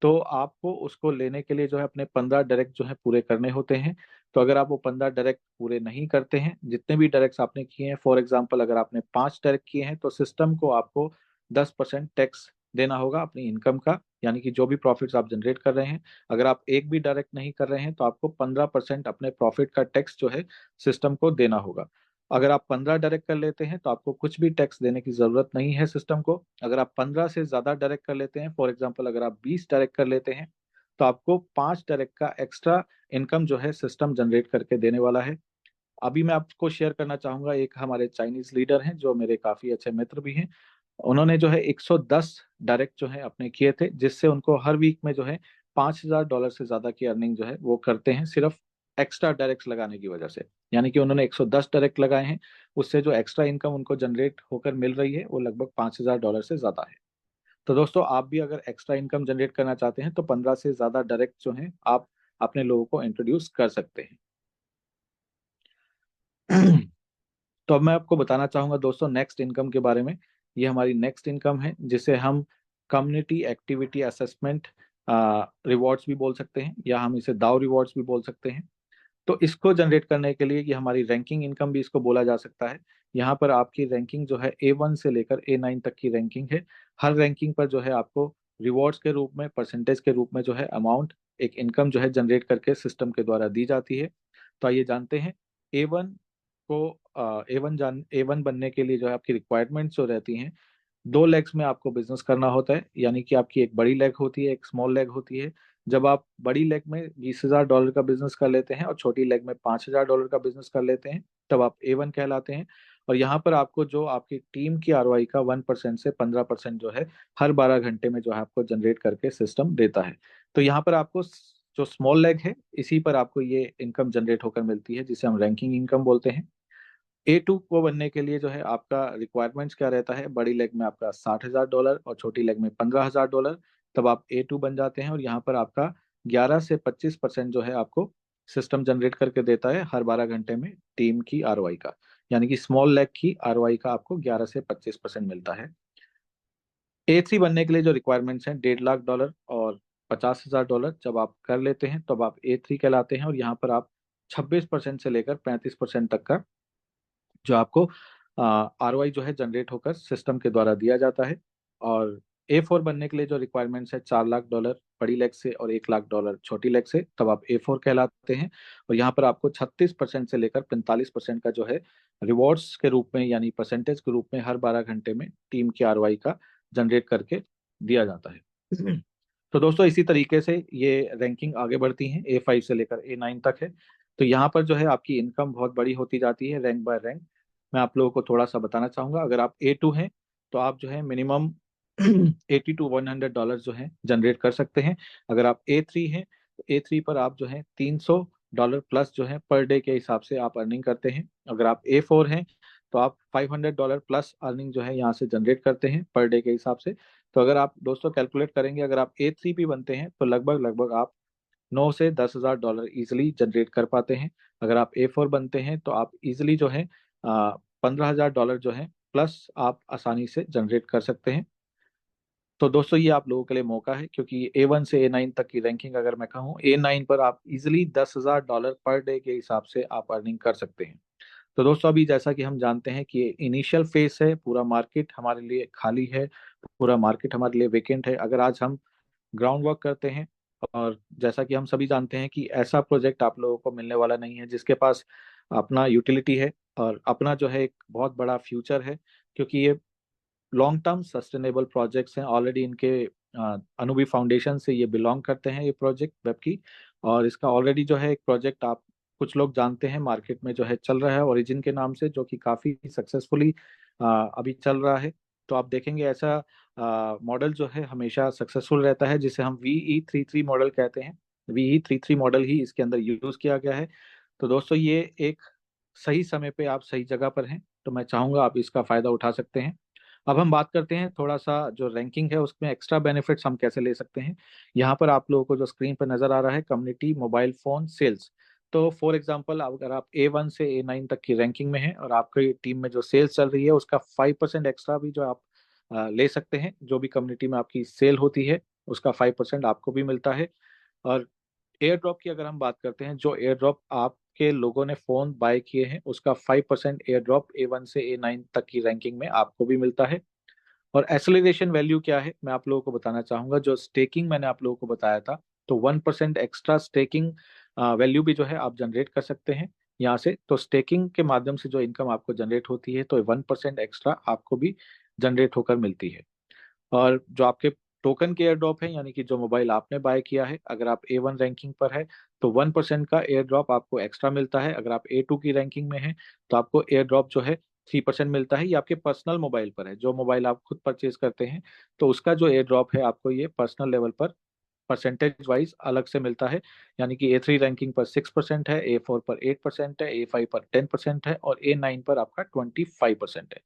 तो आपको उसको लेने के लिए जो है अपने 15 डायरेक्ट जो है पूरे करने होते हैं। तो अगर आप वो 15 डायरेक्ट पूरे नहीं करते हैं, जितने भी डायरेक्ट्स आपने किए हैं, फॉर एग्जांपल अगर आपने 5 डायरेक्ट किए हैं, तो सिस्टम को आपको 10% टैक्स देना होगा अपनी इनकम का, यानी कि जो भी प्रॉफिट्स आप जनरेट कर रहे हैं। अगर आप एक भी डायरेक्ट नहीं कर रहे हैं तो आपको 15% अपने प्रॉफिट का टैक्स जो है सिस्टम को देना होगा। अगर आप 15 डायरेक्ट कर लेते हैं तो आपको कुछ भी टैक्स देने की जरूरत नहीं है सिस्टम को। अगर आप 15 से ज्यादा डायरेक्ट कर लेते हैं, फॉर एग्जांपल अगर आप 20 डायरेक्ट कर लेते हैं, तो आपको 5 डायरेक्ट का एक्स्ट्रा इनकम जो है सिस्टम जनरेट करके देने वाला है। अभी मैं आपको शेयर करना चाहूंगा, एक हमारे चाइनीज लीडर हैं जो मेरे काफी अच्छे मित्र भी हैं। उन्होंने जो है 110 डायरेक्ट जो है अपने किए थे, जिससे उनको हर वीक में जो है $5000 से ज्यादा की अर्निंग जो है वो करते हैं, सिर्फ एक्स्ट्रा डायरेक्ट लगाने की वजह से। यानी कि उन्होंने 110 डायरेक्ट लगाए हैं, उससे जो एक्स्ट्रा इनकम उनको जनरेट होकर मिल रही है वो लगभग $5000 से ज्यादा है। तो दोस्तों आप भी अगर एक्स्ट्रा इनकम जनरेट करना चाहते हैं तो 15 से ज्यादा डायरेक्ट जो है आप अपने लोगों को इंट्रोड्यूस कर सकते हैं। तो अब मैं आपको बताना चाहूंगा दोस्तों नेक्स्ट इनकम के बारे में। ये हमारी नेक्स्ट इनकम है, जिसे हम कम्युनिटी एक्टिविटी असेसमेंट रिवॉर्ड्स भी बोल सकते हैं, या हम इसे दाव रिवॉर्ड्स भी बोल सकते हैं। तो इसको जनरेट करने के लिए ये हमारी रैंकिंग इनकम भी इसको बोला जा सकता है। यहाँ पर आपकी रैंकिंग जो है A1 से लेकर A9 तक की रैंकिंग है। हर रैंकिंग पर जो है आपको रिवॉर्ड्स के रूप में, परसेंटेज के रूप में जो है अमाउंट, एक इनकम जो है जनरेट करके सिस्टम के द्वारा दी जाती है। तो आइए जानते हैं A1 को। A1 बनने के लिए जो है आपकी रिक्वायरमेंट्स जो रहती हैं, 2 लेग्स में आपको बिजनेस करना होता है, यानी कि आपकी एक बड़ी लेग होती है, एक स्मॉल लेग होती है। जब आप बड़ी लेग में $20,000 का बिजनेस कर लेते हैं और छोटी लेग में $5,000 का बिजनेस कर लेते हैं, तब आप A1 कहलाते हैं। और यहाँ पर आपको जो आपकी टीम की ROI का 1% से 15% जो है हर 12 घंटे में जो है आपको जनरेट करके सिस्टम देता है। तो यहाँ पर आपको जो स्मॉल लेग है, इसी पर आपको ये इनकम जनरेट होकर मिलती है, जिसे हम रैंकिंग इनकम बोलते हैं। A2 को बनने के लिए जो है आपका रिक्वायरमेंट्स क्या रहता है, बड़ी लेग में आपका $60,000 और छोटी लेग में $15,000, तब आप A2 बन जाते हैं। और यहाँ पर आपका 11 से 25% जो है आपको सिस्टम जनरेट करके देता है हर 12 घंटे में टीम की ROI का, यानी कि स्मॉल लेग की ROI का आपको 11 से 25% मिलता है। A3 बनने के लिए जो रिक्वायरमेंट्स हैं, $1.5 लाख और $50,000 जब आप कर लेते हैं तब आप A3 कहलाते हैं। और यहाँ पर आप 26% से लेकर 35% तक का जो आपको ROI जो है जनरेट होकर सिस्टम के द्वारा दिया जाता है। और A4 बनने के लिए जो रिक्वायरमेंट्स है, $4 लाख बड़ी लेग से और $1 लाख छोटी लेग से, तब आप A4 कहलाते हैं। और यहाँ पर आपको 36% से लेकर 45% का जो है रिवॉर्ड्स के रूप में, यानी परसेंटेज के रूप में हर 12 घंटे में टीम की ROI का जनरेट करके दिया जाता है। तो दोस्तों इसी तरीके से ये रैंकिंग आगे बढ़ती है, A5 से लेकर A9 तक है। तो यहाँ पर जो है आपकी इनकम बहुत बड़ी होती जाती है रैंक बाय रैंक। मैं आप लोगों को थोड़ा सा बताना चाहूंगा। अगर आप A2 हैं तो आप जो है मिनिमम $80 to $100 जो है जनरेट कर सकते हैं। अगर आप A3 हैं तो A3 पर आप जो है $300 प्लस जो है पर डे के हिसाब से आप अर्निंग करते हैं। अगर आप A4 हैं तो आप $500 प्लस अर्निंग जो है यहाँ से जनरेट करते हैं पर डे के हिसाब से। तो अगर आप दोस्तों कैलकुलेट करेंगे, अगर आप A3 भी बनते हैं तो लगभग लगभग आप 9 से $10,000 इजिली जनरेट कर पाते हैं। अगर आप A4 बनते हैं तो आप इजिली जो है $15,000 जो है प्लस आप आसानी से जनरेट कर सकते हैं। तो दोस्तों ये आप लोगों के लिए मौका है, क्योंकि A1 से A9 तक की रैंकिंग अगर मैं कहूँ, A9 पर आप इजिली $10,000 पर डे के हिसाब से आप अर्निंग कर सकते हैं। तो दोस्तों अभी जैसा कि हम जानते हैं कि ये इनिशियल फेस है, पूरा मार्केट हमारे लिए खाली है, पूरा मार्केट हमारे लिए वेकेंट है। अगर आज हम ग्राउंड वर्क करते हैं, और जैसा कि हम सभी जानते हैं कि ऐसा प्रोजेक्ट आप लोगों को मिलने वाला नहीं है जिसके पास अपना यूटिलिटी है और अपना जो है एक बहुत बड़ा फ्यूचर है, क्योंकि ये लॉन्ग टर्म सस्टेनेबल प्रोजेक्ट्स हैं। ऑलरेडी इनके अनुभी फाउंडेशन से ये बिलोंग करते हैं, ये प्रोजेक्ट वेब की। और इसका ऑलरेडी जो है एक प्रोजेक्ट आप कुछ लोग जानते हैं मार्केट में जो है चल रहा है ओरिजिन के नाम से, जो कि काफ़ी सक्सेसफुली अभी चल रहा है। तो आप देखेंगे ऐसा मॉडल जो है हमेशा सक्सेसफुल रहता है, जिसे हम VE33 मॉडल कहते हैं। VE33 मॉडल ही इसके अंदर यूज किया गया है। तो दोस्तों ये एक सही समय पे आप सही जगह पर हैं, तो मैं चाहूंगा आप इसका फायदा उठा सकते हैं। अब हम बात करते हैं थोड़ा सा जो रैंकिंग है उसमें एक्स्ट्रा बेनिफिट्स हम कैसे ले सकते हैं। यहाँ पर आप लोगों को जो स्क्रीन पर नजर आ रहा है, कम्युनिटी मोबाइल फोन सेल्स। तो फॉर एग्जांपल अगर आप A1 से A9 तक की रैंकिंग में हैं और आपकी टीम में जो सेल्स चल रही है, उसका 5% एक्स्ट्रा भी जो आप ले सकते हैं। जो भी कम्युनिटी में आपकी सेल होती है उसका 5% आपको भी मिलता है। और एयर ड्रॉप की अगर हम बात करते हैं, जो एयर ड्रॉप आपके लोगों ने फोन बाय किए हैं उसका 5% एयर ड्रॉप A1 से A9 तक की रैंकिंग में आपको भी मिलता है। और एक्सेलरेशन वैल्यू क्या है मैं आप लोगों को बताना चाहूंगा। जो स्टेकिंग मैंने आप लोगों को बताया था, तो 1% एक्स्ट्रा स्टेकिंग वैल्यू भी जो है आप जनरेट कर सकते हैं यहाँ से। तो स्टेकिंग के माध्यम से जो इनकम आपको जनरेट होती है, तो 1% एक्स्ट्रा आपको भी जनरेट होकर मिलती है। और जो आपके टोकन के एयर ड्रॉप है, यानी कि जो मोबाइल आपने बाय किया है, अगर आप A1 रैंकिंग पर है तो 1% का एयर ड्रॉप आपको एक्स्ट्रा मिलता है। अगर आप A2 की रैंकिंग में है तो आपको एयर ड्रॉप जो है 3% मिलता है। ये आपके पर्सनल मोबाइल पर है, जो मोबाइल आप खुद परचेज करते हैं, तो उसका जो एयर ड्रॉप है आपको ये पर्सनल लेवल पर परसेंटेज वाइज अलग से मिलता है। यानी कि A3 रैंकिंग पर 6% है, A4 पर 8% है, A5 पर 10% है और A9 पर आपका 25% है।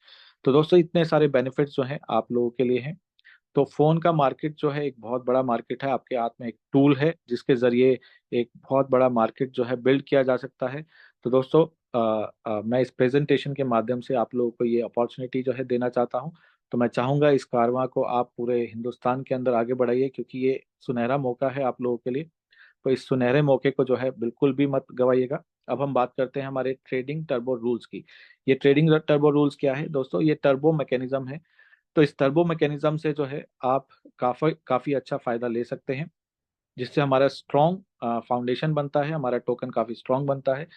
तो दोस्तों इतने सारे बेनिफिट्स जो हैं आप लोगों के लिए हैं। तो फोन का मार्केट जो है एक बहुत बड़ा मार्केट है, आपके हाथ में एक टूल है जिसके जरिए एक बहुत बड़ा मार्केट जो है बिल्ड किया जा सकता है। तो दोस्तों मैं इस प्रेजेंटेशन के माध्यम से आप लोगों को ये अपॉर्चुनिटी जो है देना चाहता हूँ। तो मैं चाहूंगा इस कारवां को आप पूरे हिंदुस्तान के अंदर आगे बढ़ाइए, क्योंकि ये सुनहरा मौका है आप लोगों के लिए। तो इस सुनहरे मौके को जो है बिल्कुल भी मत गवाइएगा। अब हम बात करते हैं हमारे ट्रेडिंग टर्बो रूल्स की। ये ट्रेडिंग टर्बो रूल्स क्या है दोस्तों? ये टर्बो मैकेनिज्म है। तो इस टर्बो मैकेनिज्म से जो है आप काफी काफी अच्छा फायदा ले सकते हैं, जिससे हमारा स्ट्रॉन्ग फाउंडेशन बनता है, हमारा टोकन काफी स्ट्रॉन्ग बनता है।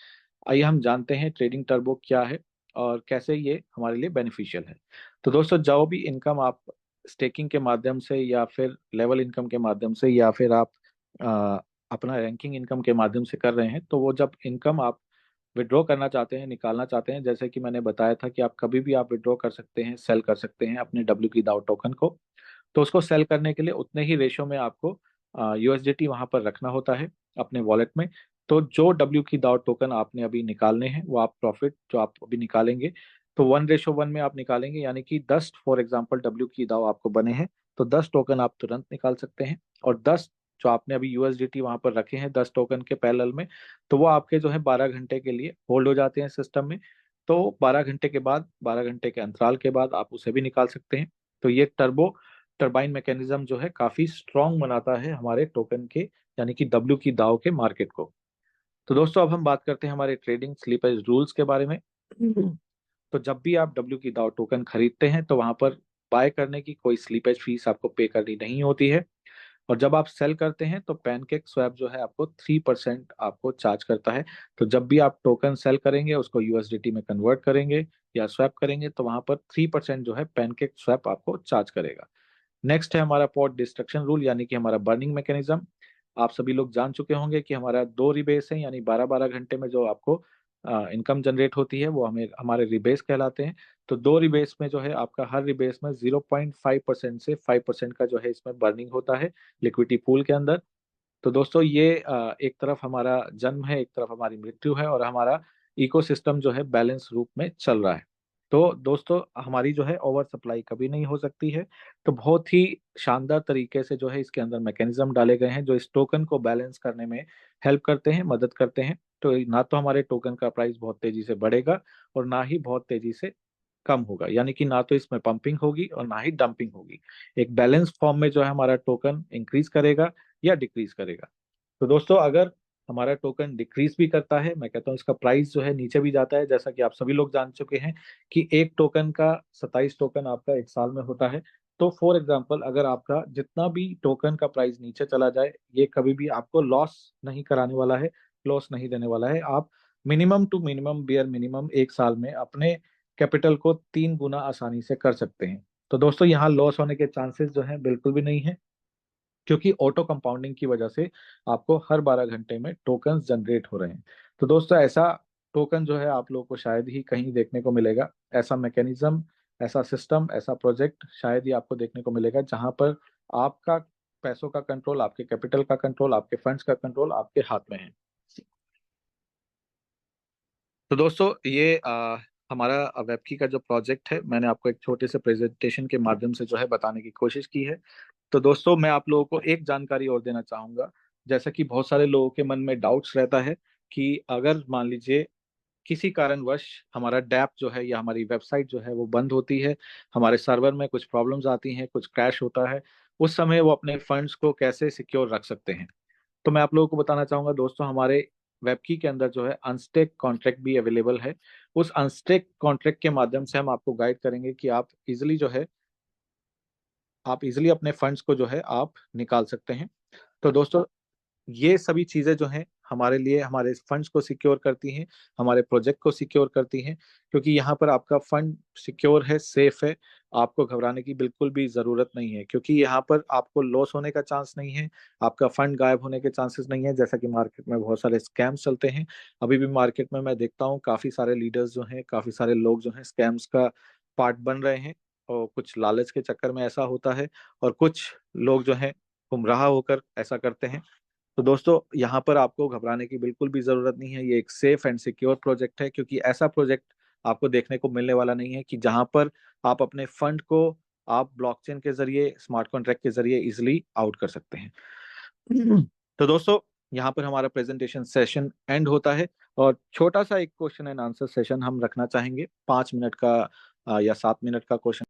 आइए हम जानते हैं ट्रेडिंग टर्बो क्या है और कैसे ये हमारे लिए बेनिफिशियल है। तो दोस्तों, जो भी इनकम आप स्टेकिंग के माध्यम से या फिर लेवल इनकम के माध्यम से या फिर आप अपना रैंकिंग इनकम के माध्यम से कर रहे हैं, तो वो जब इनकम आप विड्रॉ करना चाहते हैं, निकालना चाहते हैं, जैसे कि मैंने बताया था कि आप कभी भी आप विड्रॉ कर सकते हैं, सेल कर सकते हैं अपने डब्ल्यू की दाव टोकन को। तो उसको सेल करने के लिए उतने ही रेशो में आपको यूएसडीटी वहां पर रखना होता है अपने वॉलेट में। तो जो डब्ल्यू की दाव टोकन आपने अभी निकालने हैं, वो आप प्रॉफिट जो आप अभी निकालेंगे, तो 1:1 में आप निकालेंगे, यानी कि 10 फॉर एग्जाम्पल डब्ल्यू की दाव आपको बने हैं, तो 10 टोकन आप तुरंत निकाल सकते हैं। और 10 जो आपने अभी यूएसडीटी वहां पर रखे हैं 10 टोकन के पैरेलल में, तो वो आपके जो है 12 घंटे के लिए होल्ड हो जाते हैं सिस्टम में। तो 12 घंटे के बाद, 12 घंटे के अंतराल के बाद आप उसे भी निकाल सकते हैं। तो ये टर्बाइन मैकेनिज्म जो है काफी स्ट्रांग बनाता है हमारे टोकन के, यानी कि डब्ल्यू की दाव के मार्केट को। तो दोस्तों, अब हम बात करते हैं हमारे ट्रेडिंग स्लीपेज रूल्स के बारे में। तो जब भी आप डब्ल्यू की दाव टोकन खरीदते हैं, तो वहां पर बाय करने की कोई स्लीपेज फीस आपको पे करनी नहीं होती है। और जब आप सेल करते हैं, तो पैनकेक स्वैप जो है आपको 3% आपको चार्ज करता है। तो जब भी आप टोकन सेल करेंगे, उसको यूएसडीटी में कन्वर्ट करेंगे या स्वैप करेंगे, तो वहां पर 3% जो है पैनकेक स्वैप आपको चार्ज करेगा। नेक्स्ट है हमारा पॉट डिस्ट्रक्शन रूल, यानी कि हमारा बर्निंग मैकेनिज्म। आप सभी लोग जान चुके होंगे कि हमारा 2 रिबेस है, यानी 12-12 घंटे में जो आपको इनकम जनरेट होती है, वो हमें हमारे रिबेस कहलाते हैं। तो 2 रिबेस में जो है आपका हर रिबेस में 0.5% से 5% का जो है इसमें बर्निंग होता है लिक्विडिटी पूल के अंदर। तो दोस्तों, ये एक तरफ हमारा जन्म है, एक तरफ हमारी मृत्यु है, और हमारा इकोसिस्टम जो है बैलेंस रूप में चल रहा है। तो दोस्तों, हमारी जो है ओवर सप्लाई कभी नहीं हो सकती है। तो बहुत ही शानदार तरीके से जो है इसके अंदर मैकेनिज्म डाले गए हैं जो इस टोकन को बैलेंस करने में हेल्प करते हैं, मदद करते हैं। तो ना तो हमारे टोकन का प्राइस बहुत तेजी से बढ़ेगा और ना ही बहुत तेजी से कम होगा, यानी कि ना तो इसमें पंपिंग होगी और ना ही डंपिंग होगी। एक बैलेंस फॉर्म में जो है हमारा टोकन इंक्रीज करेगा या डिक्रीज करेगा। तो दोस्तों, अगर हमारा टोकन डिक्रीज भी करता है, मैं कहता हूँ इसका प्राइस जो है नीचे भी जाता है, जैसा कि आप सभी लोग जान चुके हैं कि एक टोकन का 27 टोकन आपका एक साल में होता है। तो फॉर एग्जाम्पल, अगर आपका जितना भी टोकन का प्राइस नीचे चला जाए, ये कभी भी आपको लॉस नहीं कराने वाला है, लॉस नहीं देने वाला है। आप minimum to minimum bare minimum एक साल में अपने कैपिटल को 3 गुना आसानी से कर सकते हैं। तो दोस्तों, यहाँ लॉस होने के चांसेस जो है बिल्कुल भी नहीं है, क्योंकि ऑटो कंपाउंडिंग की वजह से आपको हर 12 घंटे में टोकन जनरेट हो रहे हैं। तो दोस्तों, ऐसा टोकन जो है आप लोगों को शायद ही कहीं देखने को मिलेगा। ऐसा मैकेनिज्म, ऐसा सिस्टम, ऐसा प्रोजेक्ट शायद ही आपको देखने को मिलेगा जहां पर आपका पैसों का कंट्रोल, आपके कैपिटल का कंट्रोल, आपके फंड्स का कंट्रोल आपके हाथ में है। तो दोस्तों, ये हमारा वेबकी का जो प्रोजेक्ट है, मैंने आपको एक छोटे से प्रेजेंटेशन के माध्यम से जो है बताने की कोशिश की है। तो दोस्तों, मैं आप लोगों को एक जानकारी और देना चाहूंगा। जैसा कि बहुत सारे लोगों के मन में डाउट्स रहता है कि अगर मान लीजिए किसी कारणवश हमारा डैप जो है या हमारी वेबसाइट जो है वो बंद होती है, हमारे सर्वर में कुछ प्रॉब्लम्स आती हैं, कुछ क्रैश होता है, उस समय वो अपने फंड्स को कैसे सिक्योर रख सकते हैं। तो मैं आप लोगों को बताना चाहूंगा दोस्तों, हमारे वेबकी के अंदर जो है अनस्टेक कॉन्ट्रैक्ट भी अवेलेबल है। उस अनस्टेक कॉन्ट्रैक्ट के माध्यम से हम आपको गाइड करेंगे कि आप इजिली अपने फंड्स को जो है आप निकाल सकते हैं। तो दोस्तों, ये सभी चीजें जो हैं हमारे लिए हमारे फंड्स को सिक्योर करती हैं, हमारे प्रोजेक्ट को सिक्योर करती हैं, क्योंकि यहाँ पर आपका फंड सिक्योर है, सेफ है। आपको घबराने की बिल्कुल भी जरूरत नहीं है, क्योंकि यहाँ पर आपको लॉस होने का चांस नहीं है, आपका फंड गायब होने के चांसेस नहीं है। जैसा कि मार्केट में बहुत सारे स्कैम्स चलते हैं, अभी भी मार्केट में मैं देखता हूँ काफी सारे लीडर्स जो हैं, काफी सारे लोग जो हैं स्कैम्स का पार्ट बन रहे हैं, और कुछ लालच के चक्कर में ऐसा होता है, और कुछ लोग जो हैं गुमराह होकर ऐसा करते हैं। तो दोस्तों, यहाँ पर आपको घबराने की बिल्कुल भी जरूरत नहीं है। ये एक सेफ एंड सिक्योर प्रोजेक्ट है, क्योंकि ऐसा प्रोजेक्ट आपको देखने को मिलने वाला नहीं है कि जहाँ पर आप अपने फंड को आप ब्लॉकचेन के जरिए, स्मार्ट कॉन्ट्रैक्ट के जरिए इजिली आउट कर सकते हैं। तो दोस्तों, यहाँ पर हमारा प्रेजेंटेशन सेशन एंड होता है और छोटा सा एक क्वेश्चन एंड आंसर सेशन हम रखना चाहेंगे, 5 मिनट का या 7 मिनट का क्वेश्चन